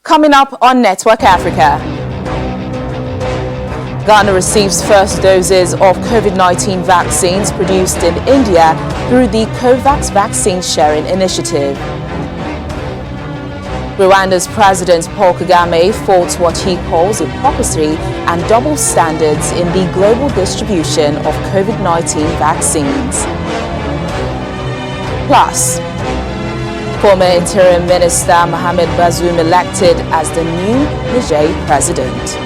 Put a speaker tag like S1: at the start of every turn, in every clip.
S1: Coming up on Network Africa, Ghana receives first doses of COVID-19 vaccines produced in India through the COVAX Vaccine Sharing Initiative. Rwanda's President Paul Kagame fought what he calls hypocrisy and double standards in the global distribution of COVID-19 vaccines. Plus, former Interim Minister Mohamed Bazoum elected as the new Niger president.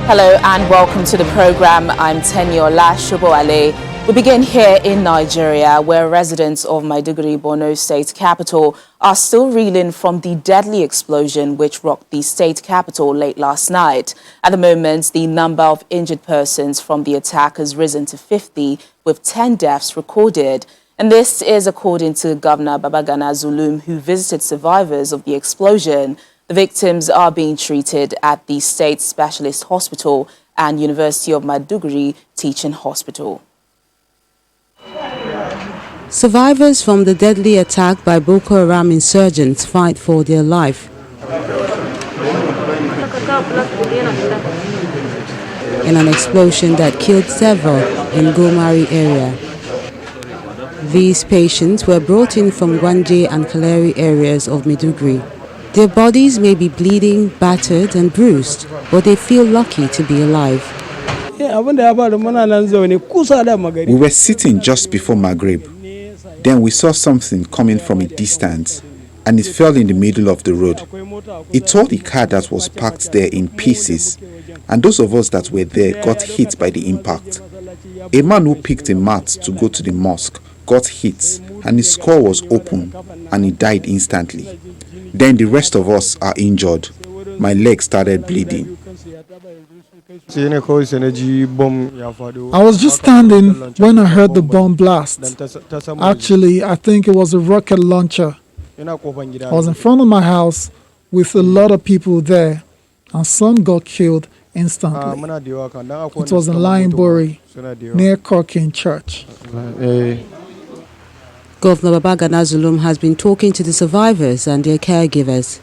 S1: Hello and welcome to the program. I'm Teniola Shoboale. We begin here in Nigeria, where residents of Maiduguri, Borno state capital, are still reeling from the deadly explosion which rocked the state capital late last night. At the moment, the number of injured persons from the attack has risen to 50, with 10 deaths recorded. And this is according to Governor Babagana Zulum, who visited survivors of the explosion. The victims are being treated at the State Specialist Hospital and University of Maiduguri Teaching Hospital.
S2: Survivors from the deadly attack by Boko Haram insurgents fight for their life. In an explosion that killed several in Gomari area. These patients were brought in from Gwanje and Kaleri areas of Maiduguri. Their bodies may be bleeding, battered and bruised, but they feel lucky to be alive.
S3: We were sitting just before Maghreb. Then we saw something coming from a distance, and it fell in the middle of the road. It tore the car that was parked there in pieces, and those of us that were there got hit by the impact. A man who picked a mat to go to the mosque got hit, and his skull was open, and he died instantly. Then the rest of us are injured. My leg started bleeding.
S4: I was just standing when I heard the bomb blast. Actually, I think it was a rocket launcher. I was in front of my house with a lot of people there, and some got killed instantly. It was in Lionbori, near Corkin Church.
S2: Governor Babagana Zulum has been talking to the survivors and their caregivers.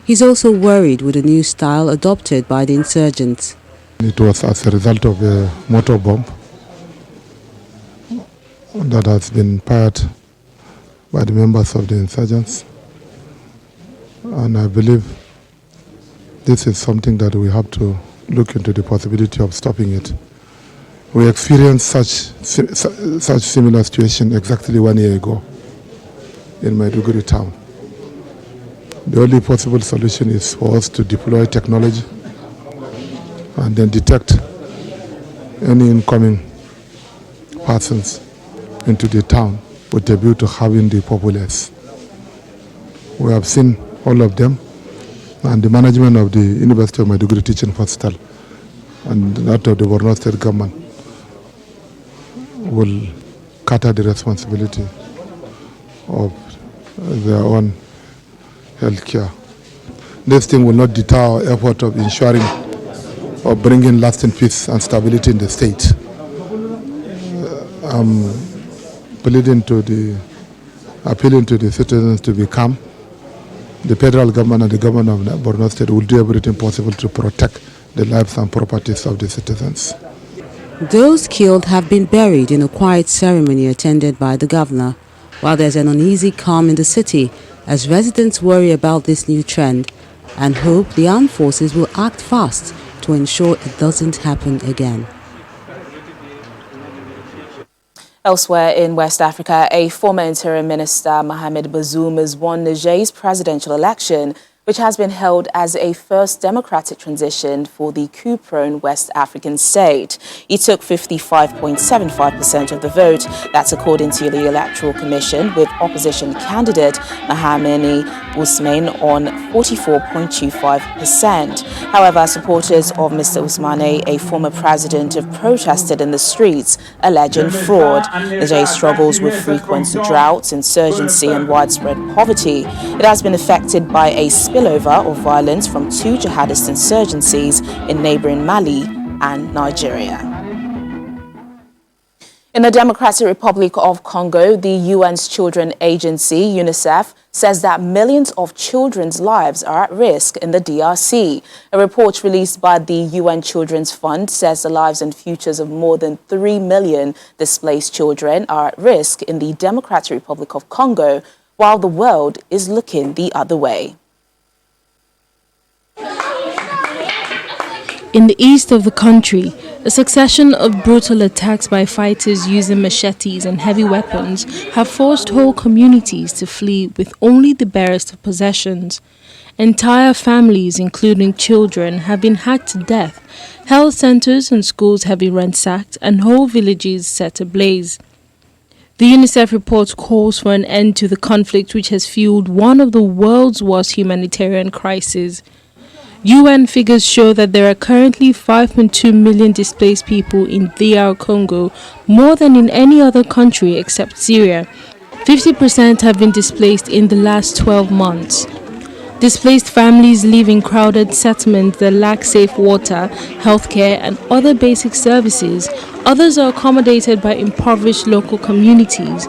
S2: He's also worried with the new style adopted by the insurgents.
S5: It was as a result of a mortar bomb that has been fired by the members of the insurgents. And I believe this is something that we have to look into the possibility of stopping it. We experienced such similar situation exactly 1 year ago in Maiduguri town. The only possible solution is for us to deploy technology and then detect any incoming persons into the town with a view to having the populace. We have seen all of them, and the management of the University of Maiduguri Teaching Hospital and that of the Borno State government will cater the responsibility of their own health care. This thing will not deter our effort of ensuring or bringing lasting peace and stability in the state. I'm appealing to the citizens to be calm. The federal government and the government of Borno State will do everything possible to protect the lives and properties of the citizens.
S2: Those killed have been buried in a quiet ceremony attended by the governor, while there's an uneasy calm in the city as residents worry about this new trend and hope the armed forces will act fast to ensure it doesn't happen again.
S1: Elsewhere in West Africa, a former Interim Minister, Mohamed Bazoum, has won Niger's presidential election which has been hailed as a first democratic transition for the coup-prone West African state. He took 55.75% of the vote. That's according to the Electoral Commission, with opposition candidate Mahamane Usman on 44.25%. However, supporters of Mr. Usmane, a former president, have protested in the streets, alleging fraud. Niger struggles with frequent droughts, insurgency and widespread poverty. It has been affected by a spillover of violence from two jihadist insurgencies in neighboring Mali and Nigeria. In the Democratic Republic of Congo, the UN's Children Agency, UNICEF, says that millions of children's lives are at risk in the DRC. A report released by the UN Children's Fund says the lives and futures of more than 3 million displaced children are at risk in the Democratic Republic of Congo, while the world is looking the other way.
S6: In the east of the country, a succession of brutal attacks by fighters using machetes and heavy weapons have forced whole communities to flee with only the barest of possessions. Entire families, including children, have been hacked to death. Health centers and schools have been ransacked and whole villages set ablaze. The UNICEF report calls for an end to the conflict, which has fueled one of the world's worst humanitarian crises. UN figures show that there are currently 5.2 million displaced people in DR Congo, more than in any other country except Syria. 50% have been displaced in the last 12 months. Displaced families live in crowded settlements that lack safe water, healthcare, and other basic services. Others are accommodated by impoverished local communities.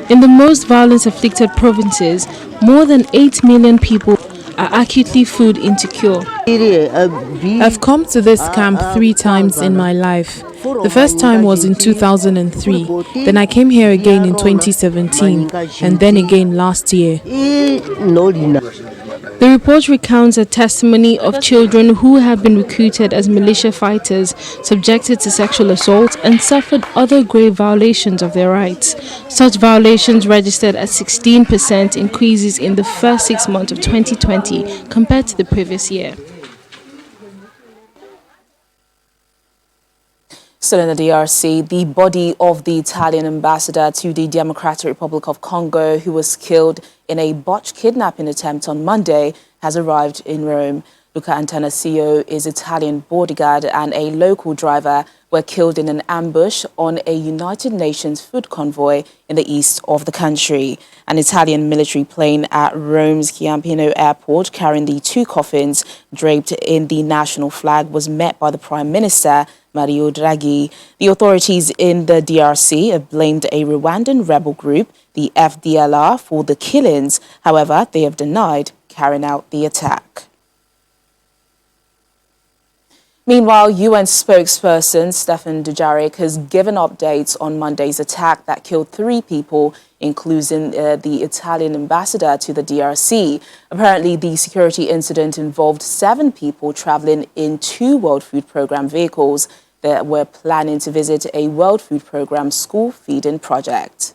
S6: In the most violence-afflicted provinces, more than 8 million people are acutely food insecure.
S7: I've come to this camp 3 times in my life. The first time was in 2003, then I came here again in 2017, and then again last year.
S6: The report recounts a testimony of children who have been recruited as militia fighters, subjected to sexual assault, and suffered other grave violations of their rights. Such violations registered at 16% increases in the first 6 months of 2020 compared to the previous year.
S1: Still in the DRC, the body of the Italian ambassador to the Democratic Republic of Congo, who was killed in a botched kidnapping attempt on Monday, has arrived in Rome. Luca Antanasio, his Italian bodyguard and a local driver were killed in an ambush on a United Nations food convoy in the east of the country. An Italian military plane at Rome's Ciampino airport carrying the 2 coffins draped in the national flag was met by the Prime Minister, Mario Draghi. The authorities in the DRC have blamed a Rwandan rebel group, the FDLR, for the killings. However, they have denied carrying out the attack. Meanwhile, UN spokesperson Stefan Dujarric has given updates on Monday's attack that killed 3 people, including the Italian ambassador to the DRC. Apparently, the security incident involved 7 people traveling in 2 World Food Programme vehicles that were planning to visit a World Food Programme school feeding project.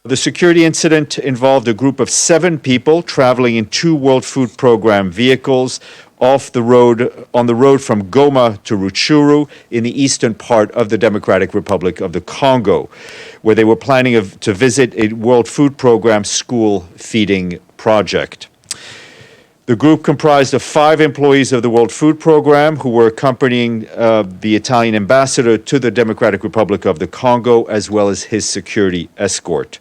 S8: The security incident involved a group of 7 people traveling in 2 World Food Programme vehicles on the road from Goma to Rutshuru in the eastern part of the Democratic Republic of the Congo, where they were planning to visit a World Food Programme school feeding project. The group comprised of 5 employees of the World Food Programme who were accompanying the Italian ambassador to the Democratic Republic of the Congo, as well as his security escort.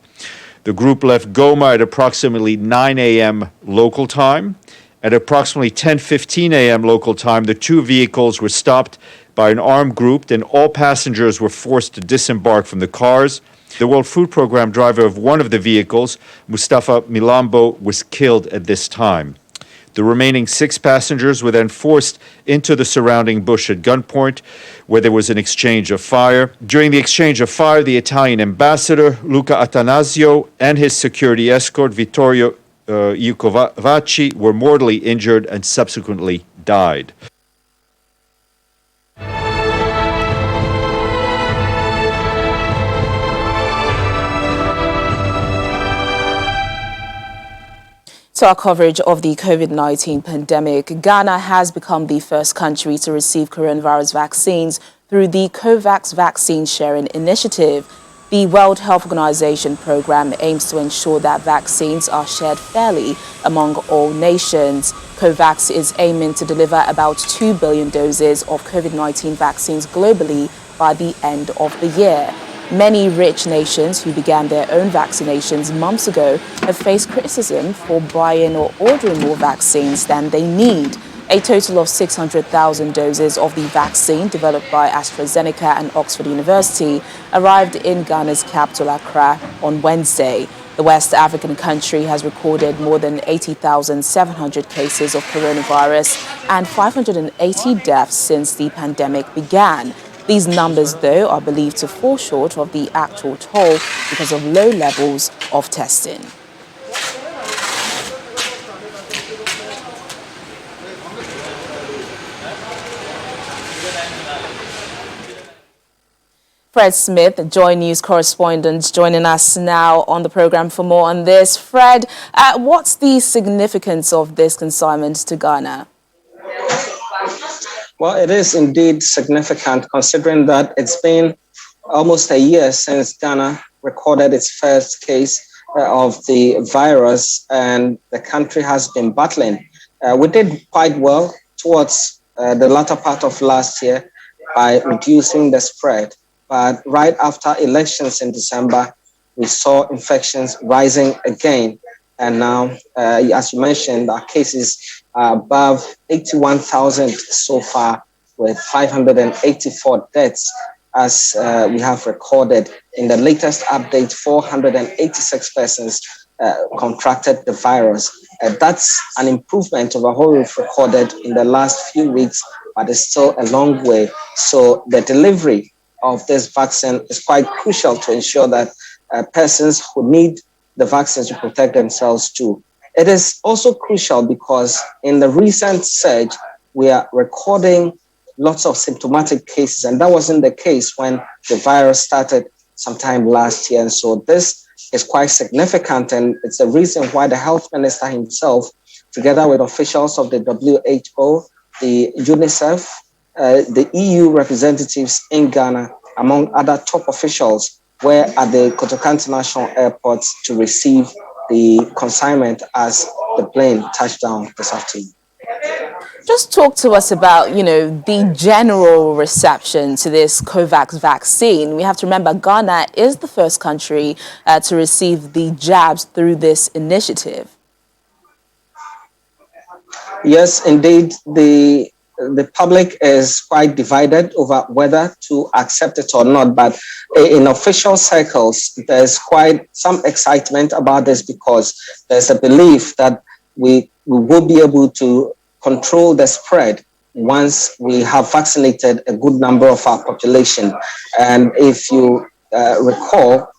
S8: The group left Goma at approximately 9 a.m. local time. At approximately 10:15 a.m. local time, the 2 vehicles were stopped by an armed group, and all passengers were forced to disembark from the cars. The World Food Programme driver of one of the vehicles, Mustafa Milambo, was killed at this time. The remaining 6 passengers were then forced into the surrounding bush at gunpoint, where there was an exchange of fire. During the exchange of fire, the Italian ambassador, Luca Attanasio, and his security escort, Vittorio Iacovacci, were mortally injured and subsequently died.
S1: to our coverage of the COVID-19 pandemic. Ghana has become the first country to receive coronavirus vaccines through the COVAX Vaccine Sharing Initiative. The World Health Organization program aims to ensure that vaccines are shared fairly among all nations. COVAX is aiming to deliver about 2 billion doses of COVID-19 vaccines globally by the end of the year. Many rich nations who began their own vaccinations months ago have faced criticism for buying or ordering more vaccines than they need. A total of 600,000 doses of the vaccine developed by AstraZeneca and Oxford University arrived in Ghana's capital, Accra, on Wednesday. The West African country has recorded more than 80,700 cases of coronavirus and 580 deaths since the pandemic began. These numbers, though, are believed to fall short of the actual toll because of low levels of testing. Fred Smith, Joy News correspondent, joining us now on the program for more on this. Fred, what's the significance of this consignment to Ghana?
S9: Well, it is indeed significant considering that it's been almost a year since Ghana recorded its first case of the virus, and the country has been battling. We did quite well towards the latter part of last year by reducing the spread. But right after elections in December, we saw infections rising again. And now, as you mentioned, our cases are above 81,000 so far, with 584 deaths, as we have recorded. In the latest update, 486 persons contracted the virus. That's an improvement over what we've recorded in the last few weeks, but it's still a long way. So the delivery of this vaccine is quite crucial to ensure that persons who need the vaccines to protect themselves too. It is also crucial because in the recent surge, we are recording lots of symptomatic cases, and that wasn't the case when the virus started sometime last year. And so this is quite significant, and it's the reason why the health minister himself, together with officials of the WHO, the UNICEF, the EU representatives in Ghana, among other top officials, were at the Kotoka International Airport to receive the consignment as the plane touched down this afternoon.
S1: Just talk to us about, the general reception to this COVAX vaccine. We have to remember Ghana is the first country to receive the jabs through this initiative.
S9: Yes, indeed. The public is quite divided over whether to accept it or not. But in official circles, there's quite some excitement about this because there's a belief that we will be able to control the spread once we have vaccinated a good number of our population. And if you recall,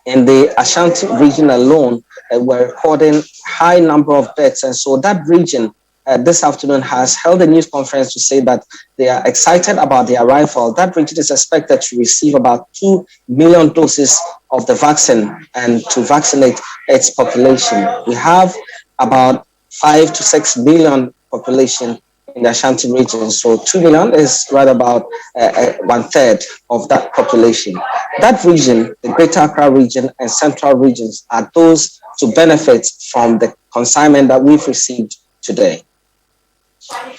S9: in the Ashanti region alone, we're recording high number of deaths. And so that region this afternoon has held a news conference to say that they are excited about the arrival. That region is expected to receive about 2 million doses of the vaccine and to vaccinate its population. We have about 5 to 6 million population in the Ashanti region. So 2 million is right about 1/3 of that population. That region, the Greater Accra region and central regions, are those to benefit from the consignment that we've received today.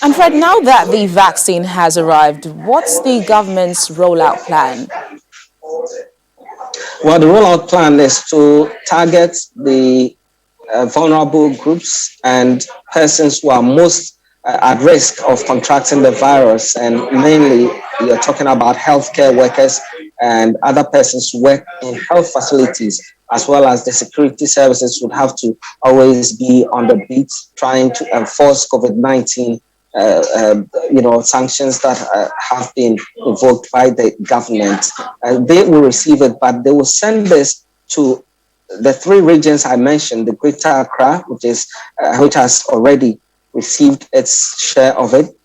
S1: And Fred, now that the vaccine has arrived, what's the government's rollout plan?
S9: Well, the rollout plan is to target the vulnerable groups and persons who are most at risk of contracting the virus. And mainly, you're talking about healthcare workers and other persons who work in health facilities, as well as the security services would have to always be on the beat trying to enforce COVID-19 sanctions that have been invoked by the government. They will receive it, but they will send this to the 3 regions I mentioned: the Greater Accra, which has already received its share of it,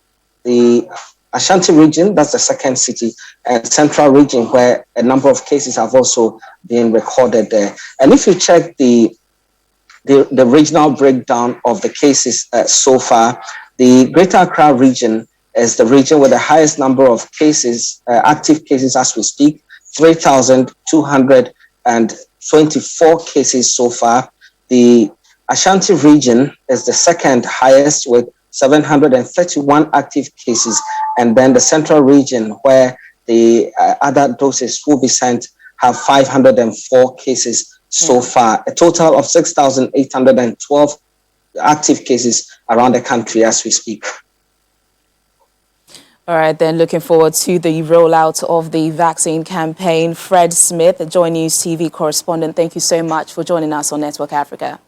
S9: the Ashanti region, that's the second city, and central region, where a number of cases have also been recorded there. And if you check the the regional breakdown of the cases so far, the Greater Accra region is the region with the highest number of cases, active cases as we speak, 3,224 cases so far. The Ashanti region is the second highest with 731 active cases. And then the Central region, where the other doses will be sent, have 504 cases so far. A total of 6,812 active cases around the country as we speak.
S1: All right, then looking forward to the rollout of the vaccine campaign. Fred Smith, Joy News TV correspondent, thank you so much for joining us on Network Africa.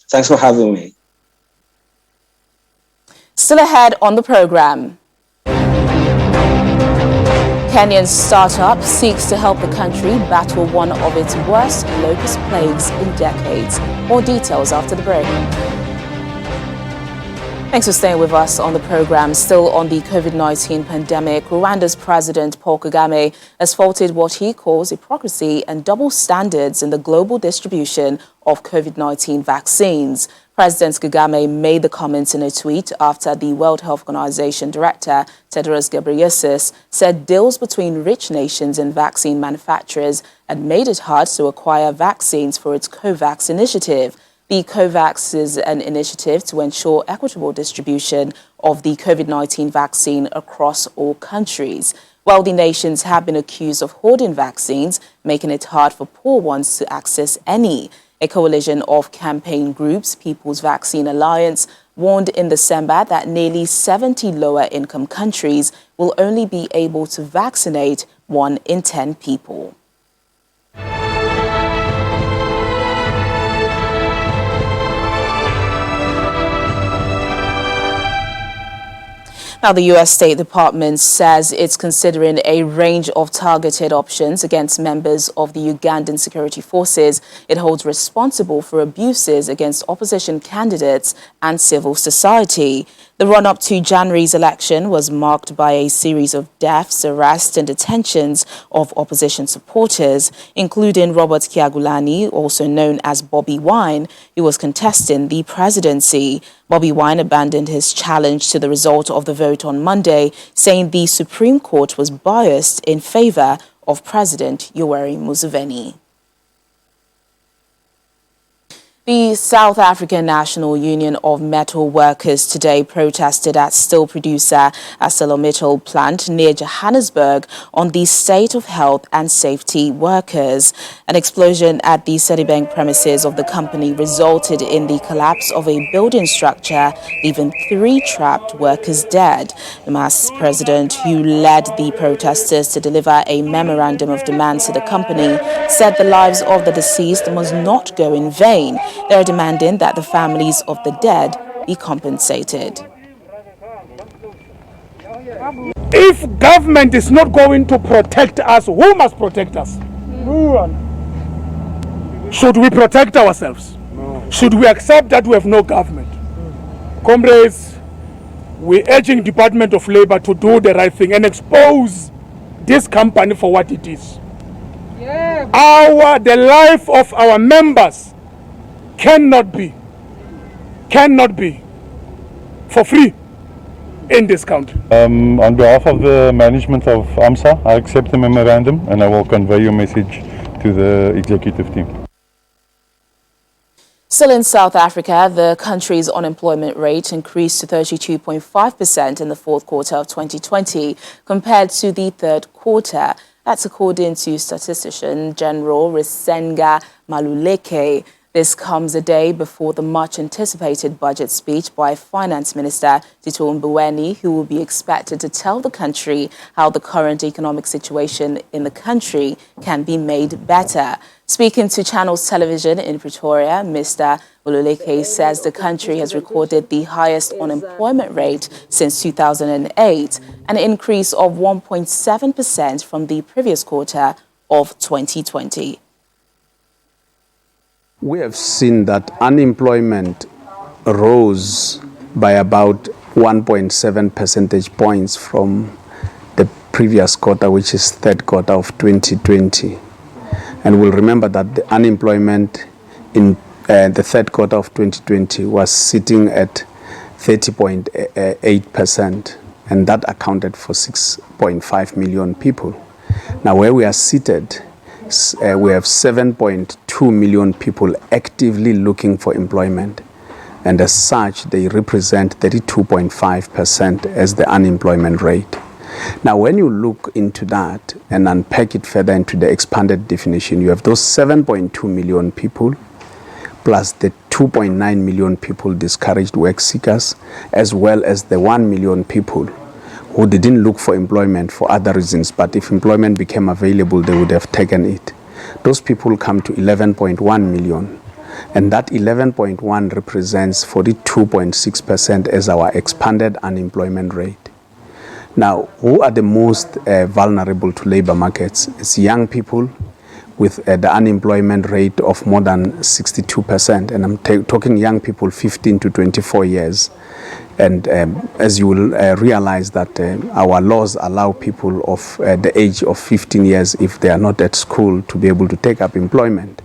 S9: Thanks for having me.
S1: Still ahead on the program. Kenyan startup seeks to help the country battle one of its worst locust plagues in decades. More details after the break. Thanks for staying with us on the program. Still on the COVID-19 pandemic, Rwanda's President Paul Kagame has faulted what he calls hypocrisy and double standards in the global distribution of COVID-19 vaccines. President Kagame made the comments in a tweet after the World Health Organization Director, Tedros Ghebreyesus, said deals between rich nations and vaccine manufacturers had made it hard to acquire vaccines for its COVAX initiative. The COVAX is an initiative to ensure equitable distribution of the COVID-19 vaccine across all countries. Wealthy nations have been accused of hoarding vaccines, making it hard for poor ones to access any. A coalition of campaign groups, People's Vaccine Alliance, warned in December that nearly 70 lower-income countries will only be able to vaccinate 1 in 10 people. Now, the U.S. State Department says it's considering a range of targeted options against members of the Ugandan security forces it holds responsible for abuses against opposition candidates and civil society. The run-up to January's election was marked by a series of deaths, arrests and detentions of opposition supporters, including Robert Kyagulanyi, also known as Bobi Wine, who was contesting the presidency. Bobi Wine abandoned his challenge to the result of the vote on Monday, saying the Supreme Court was biased in favor of President Yoweri Museveni. The South African National Union of Metal Workers today protested at steel producer ArcelorMittal plant near Johannesburg on the state of health and safety workers. An explosion at the Citibank premises of the company resulted in the collapse of a building structure, leaving 3 trapped workers dead. The MAS president, who led the protesters to deliver a memorandum of demands to the company, said the lives of the deceased must not go in vain. They are demanding that the families of the dead be compensated.
S10: If government is not going to protect us, who must protect us? Should we protect ourselves? No. Should we accept that we have no government? Comrades, we're urging Department of Labor to do the right thing and expose this company for what it is. The life of our members cannot be for free in this country.
S11: On behalf of the management of AMSA, I accept the memorandum and I will convey your message to the executive team.
S1: Still in South Africa, the country's unemployment rate increased to 32.5% in the fourth quarter of 2020 compared to the third quarter. That's according to Statistician General Risenga Maluleke. This comes a day before the much-anticipated budget speech by Finance Minister Tito Mboweni, who will be expected to tell the country how the current economic situation in the country can be made better. Speaking to Channels Television in Pretoria, Mr. Maluleke says the country has recorded the highest unemployment rate since 2008, an increase of 1.7% from the previous quarter of 2020.
S12: We have seen that unemployment rose by about 1.7 percentage points from the previous quarter, which is third quarter of 2020. And we'll remember that the unemployment in the third quarter of 2020 was sitting at 30.8%, and that accounted for 6.5 million people. Now, where we are seated, we have 7.2 million people actively looking for employment, and as such, they represent 32.5% as the unemployment rate. Now, when you look into that and unpack it further into the expanded definition, you have those 7.2 million people plus the 2.9 million people discouraged work seekers, as well as the 1 million people who didn't look for employment for other reasons, but if employment became available, they would have taken it. Those people come to 11.1 million, and that 11.1 represents 42.6% as our expanded unemployment rate. Now, who are the most vulnerable to labor markets? It's young people with the unemployment rate of more than 62%, and I'm talking young people 15 to 24 years. And as you will realize that our laws allow people of the age of 15 years, if they are not at school, to be able to take up employment.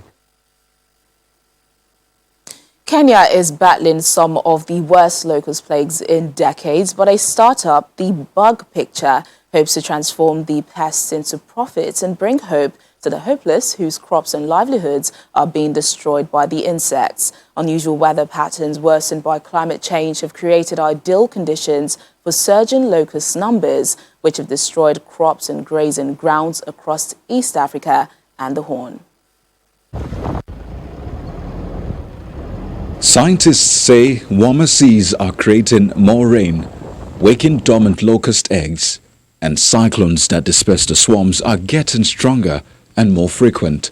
S1: Kenya is battling some of the worst locust plagues in decades, but a startup, the Bug Picture, hopes to transform the pests into profits and bring hope to the hopeless whose crops and livelihoods are being destroyed by the insects. Unusual weather patterns worsened by climate change have created ideal conditions for surging locust numbers, which have destroyed crops and grazing grounds across East Africa and the Horn.
S13: Scientists say warmer seas are creating more rain, waking dormant locust eggs, and cyclones that disperse the swarms are getting stronger and more frequent.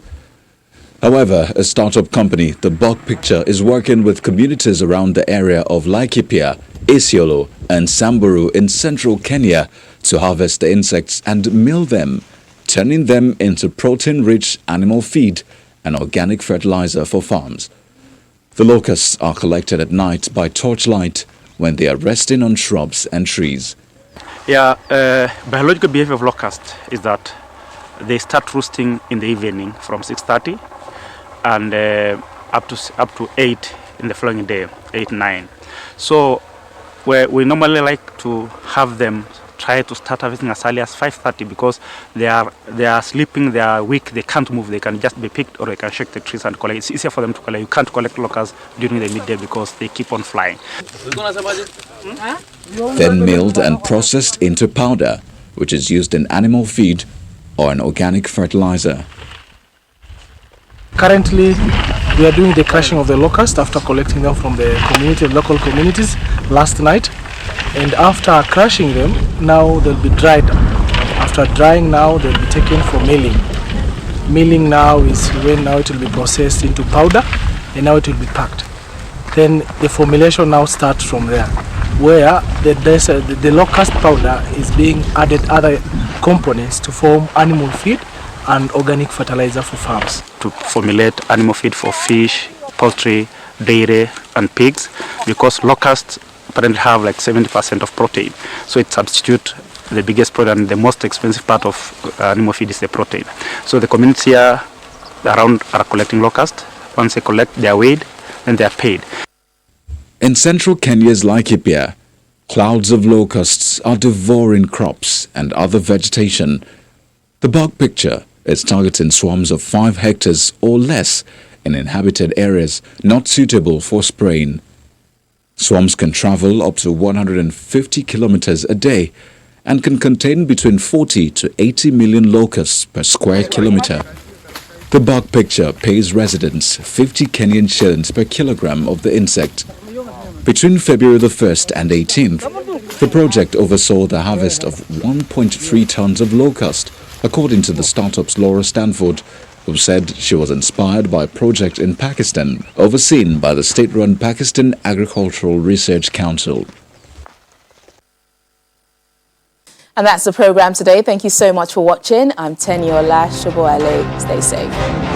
S13: However, a startup company, the Bug Picture, is working with communities around the area of Laikipia, Isiolo, and Samburu in central Kenya to harvest the insects and mill them, turning them into protein-rich animal feed and organic fertilizer for farms. The locusts are collected at night by torchlight when they are resting on shrubs and trees.
S14: Yeah, biological behavior of locusts is that they start roosting in the evening from 6:30 and up to 8 in the following day, 8, 9. So we normally like to have them try to start harvesting as early as 5:30 because they are sleeping, they are weak, they can't move, they can just be picked or they can shake the trees and collect. It's easier for them to collect. You can't collect locusts during the midday because they keep on flying.
S13: Then milled and processed into powder, which is used in animal feed or an organic fertilizer.
S10: Currently, we are doing the crushing of the locust after collecting them from the community, local communities last night. And after crushing them, now they'll be dried. After drying now, they'll be taken for milling. Milling now is when now it will be processed into powder and now it will be packed. Then the formulation now starts from there, where the locust powder is being added other components to form animal feed and organic fertilizer for farms.
S14: To formulate animal feed for fish, poultry, dairy and pigs, because locusts apparently have like 70% of protein. So it substitutes the biggest protein, the most expensive part of animal feed is the protein. So the communities here around are collecting locusts. Once they collect, they are weighed, then they are paid.
S13: In central Kenya's Laikipia, clouds of locusts are devouring crops and other vegetation. The Bug Picture is targeting swarms of 5 hectares or less in inhabited areas not suitable for spraying. Swarms can travel up to 150 kilometers a day and can contain between 40 to 80 million locusts per square kilometer. The Bug Picture pays residents 50 Kenyan shillings per kilogram of the insect. Between February the 1st and 18th, the project oversaw the harvest of 1.3 tons of locust, according to the startup's Laura Stanford, who said she was inspired by a project in Pakistan overseen by the state-run Pakistan Agricultural Research Council.
S1: And that's the program today. Thank you so much for watching. I'm Tenyola Shoboale. Stay safe.